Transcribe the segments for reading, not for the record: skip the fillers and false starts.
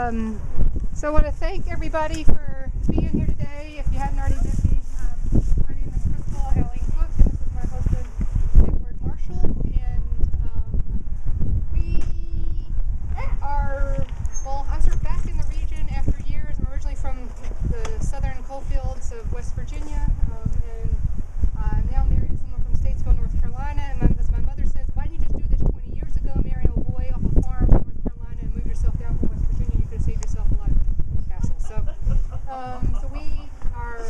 So I want to thank everybody for being here today. If you hadn't already met me, my name is Crystal Allene Cook, and this is my husband, Marshal. And we are, well, I'm sort of back in the region after years. I'm originally from the southern coalfields of West Virginia, and I'm now married to someone from Statesville, North Carolina. And as my mother says, why didn't you just do this 20 years ago, marry a boy off a farm in North Carolina and move yourself down from West Virginia? You could have saved yourself a lot of hassle. So we are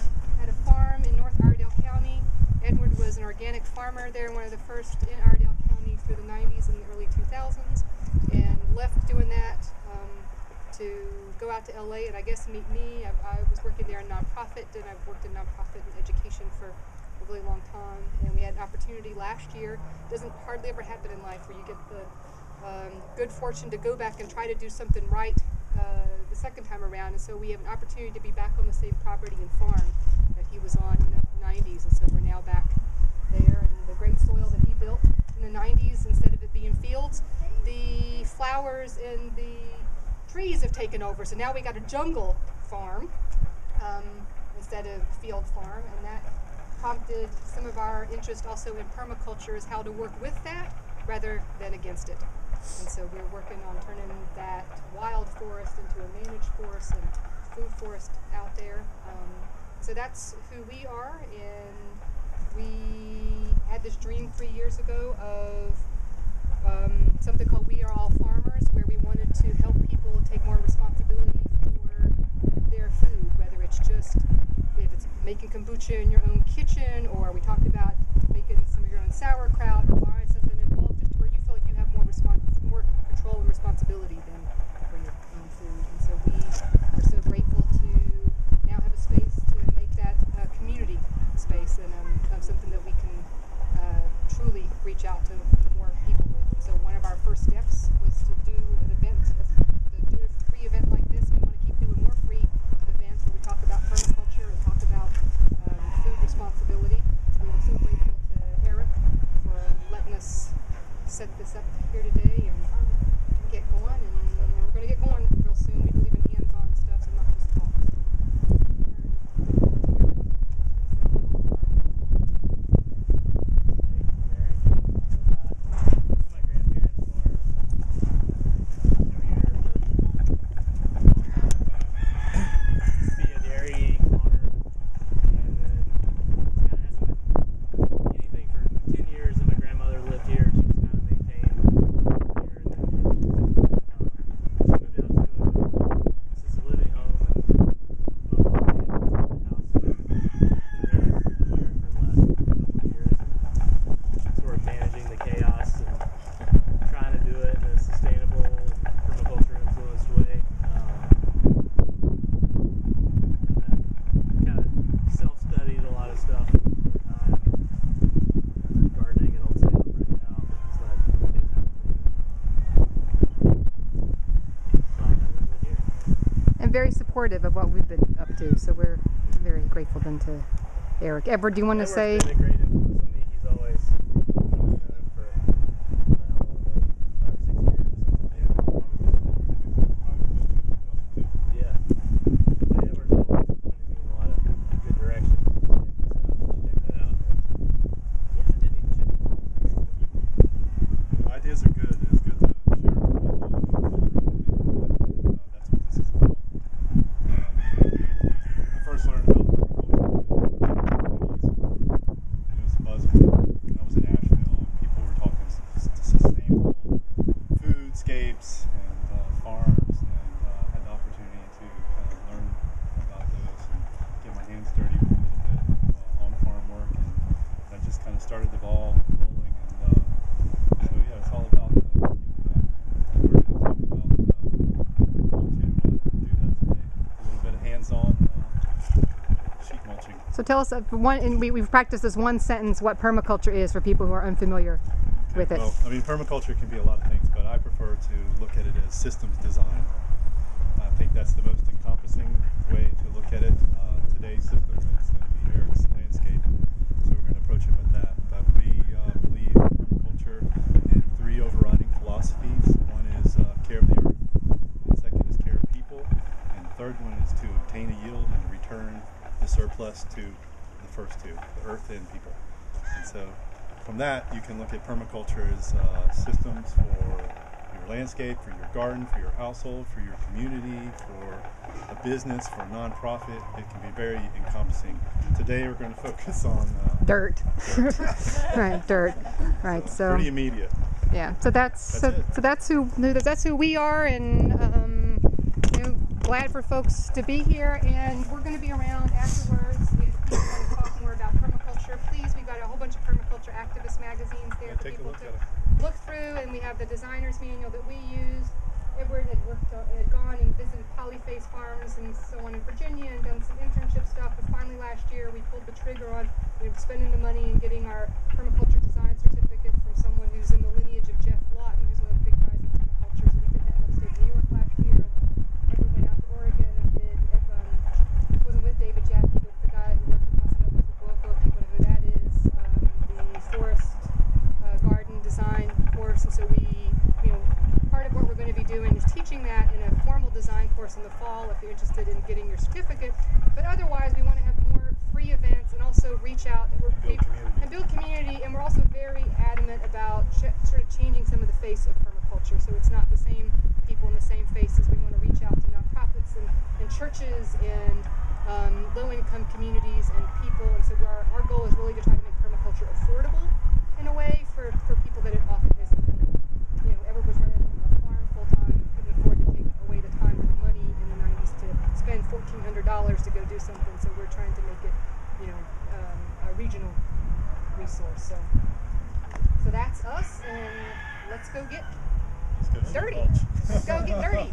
at a farm in North Iredell County. Edward was an organic farmer there, one of the first in Iredell County through the 90s and the early 2000s, and left doing that to go out to LA and I guess meet me. I was working there in nonprofit, and I've worked in nonprofit and education for a really long time, and we had an opportunity last year. It doesn't hardly ever happen in life where you get the good fortune to go back and try to do something right the second time around, and so we have an opportunity to be back on the same property and farm that he was on in the 90s, and so we're now back there, and the great soil that he built in the 90s, instead of it being fields, the flowers and the trees have taken over, so now we got a jungle farm instead of field farm, and that prompted some of our interest also in permaculture, is how to work with that rather than against it. And so we're working on turning that wild forest into a managed forest and food forest out there. So that's who we are, and we had this dream 3 years ago of something called We Are All Farmers, where we wanted to help people take more responsibility for their food, whether it's just if it's making kombucha in your own kitchen, or we talked about making some of your own sauerkraut, or buying something in bulk, just where you feel like you have more control and responsibility than for your own food. And so we are so grateful to now have a space to make that a community space, and something that we can truly reach out to more people with. And so one of our first steps was to do an event, to do a free event like this. We want to keep doing more free events where we talk about permaculture and talk about food responsibility. We are so grateful to Eric for letting us set this up here today and get going, and we're going to get going real soon. We believe in hands-on stuff and not just talk. Very supportive of what we've been up to, so we're very grateful then to Eric. Edward, do you want to say? Edward's been a great influence on me. He's always known him for 5 or 6 years. Yeah. Edward's always pointed me in a lot of good directions. Check that out. Yeah, I didn't even check it out. Ideas are good. It's good to share with people. That's what this is about. I first learned about it was a buzzword when I was in Asheville. People were talking sustainable foodscapes and farms, and had the opportunity to kind of learn about those and get my hands dirty with a little bit of on-farm work, and that just kind of started the ball rolling. And so yeah, it's all about we're going to talk about how to do that today. A little bit of hands-on sheet mulching. So tell us, we've practiced this one sentence, what permaculture is for people who are unfamiliar with it. Well, I mean, permaculture can be a lot of things, but I prefer to look at it as systems design. I think that's the most encompassing way to look at it. Today's system is going to be Eric's landscape, so we're going to approach it with that. But we believe in permaculture in 3 overriding philosophies. One is care of the earth, and second is care of people. third one is to obtain a yield and return the surplus to the first two, the earth and people. And so from that, you can look at permaculture as systems for your landscape, for your garden, for your household, for your community, for a business, for a nonprofit. It can be very encompassing. Today we're going to focus on dirt. Right, dirt. Right. So pretty immediate. Yeah. So that's who we are, and you know, glad for folks to be here. And we're going to be around afterwards. If people want to talk more about permaculture, please. We've got a whole bunch of permaculture activist magazines there for people to look through, and we have the designer's manual that we use. Edward had gone and visited polyface farms and so on in Virginia and done some internship stuff, but finally last year we pulled the trigger on spending the money and getting our permaculture design certificate from someone who's in the lineage of Jeff Lawton, who's one of the big guys in permaculture. So we did that in upstate New York last year. Edward went out to Oregon and did, wasn't with David Jaffe, but the guy who worked with Masanobu Fukuoka, if you know who that is, the forest garden design course. And so we, part of what we're going to be doing is teaching that in a formal design course in the fall if you're interested in getting your certificate. But otherwise, we want to have more free events and also reach out and build community. And we're also very adamant about sort of changing some of the face of permaculture. So it's not the same people in the same faces. We want to reach out to nonprofits and churches and low-income communities and people. And so our goal is really to try to make permaculture affordable in a way for people that it often isn't. Edward was running a farm full-time and couldn't afford to take away the time or the money in the 90s to spend $1,400 to go do something. So we're trying to make it, a regional resource. So that's us, and let's go get dirty. Let's go get dirty.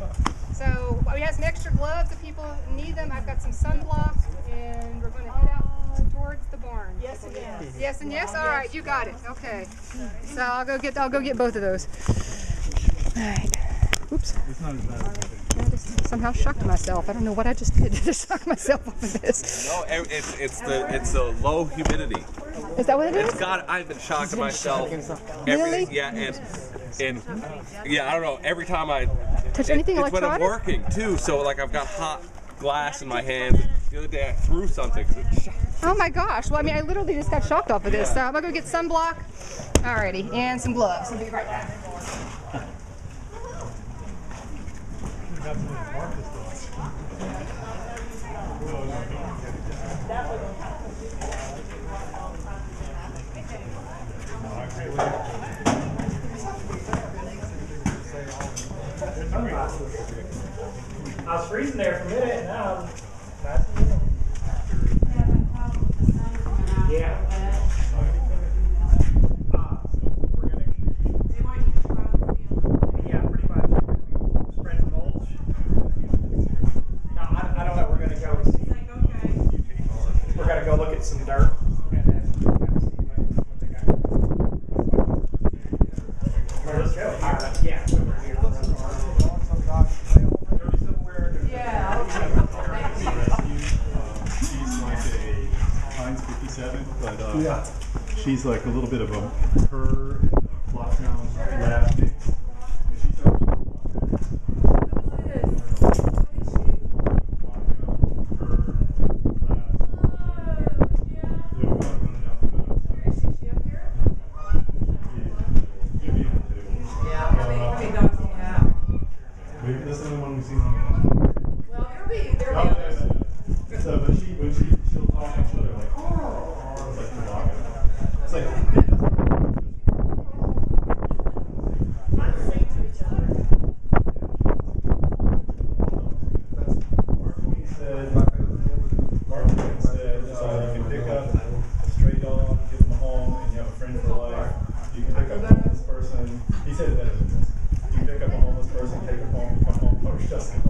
So we have some extra gloves if people need them. I've got some sunblock, and we're going to head out towards the barn. Yes and yes. Yes and yes. All right, you got it. Okay. So I'll go get both of those. All right. Oops. It's not as bad as I just somehow shocked myself. I don't know what I just did to shock myself off of this. No, it's the low humidity. Is that what it is? It's got. I've been shocked to myself. Really? Yeah, and yeah, I don't know. Every time I touch anything it's when I'm electronic? working too. So like I've got hot glass in my hands. The other day I threw something. Oh my gosh. Well, I mean, I literally just got shocked off of this. So I'm going to go get sunblock. Alrighty. And some gloves. I'll be right back. I was freezing there for a minute, and now I'm nice and warm. Yeah. Yeah, pretty much. Spread the mulch. No, I don't know. We're going to go see. We're going to go look at some dirt. And then what they got. Well, let's go. All right. Yeah. But she's like a little bit of her and a flock sound lab mix. And she's that's the only one we've seen on the well, there'll be. So, but she'll talk to each other like, it's like toboggan. It's like, Mark said, you can pick up a stray dog, give them a home, and you have a friend for life. You can pick up a homeless person. He said it better than this. You can pick up a homeless person, take them home, come home, push just home.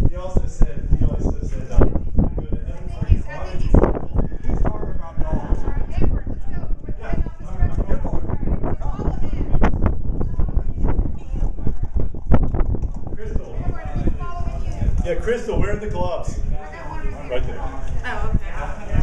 He also said, go to heaven. He's talking about dogs. All right, Edward, let's go. We're heading off this direction. All right, so follow him. Crystal. Edward, are we following you? Yeah, Crystal, where are the gloves? I got one right here. Right there. Oh, okay.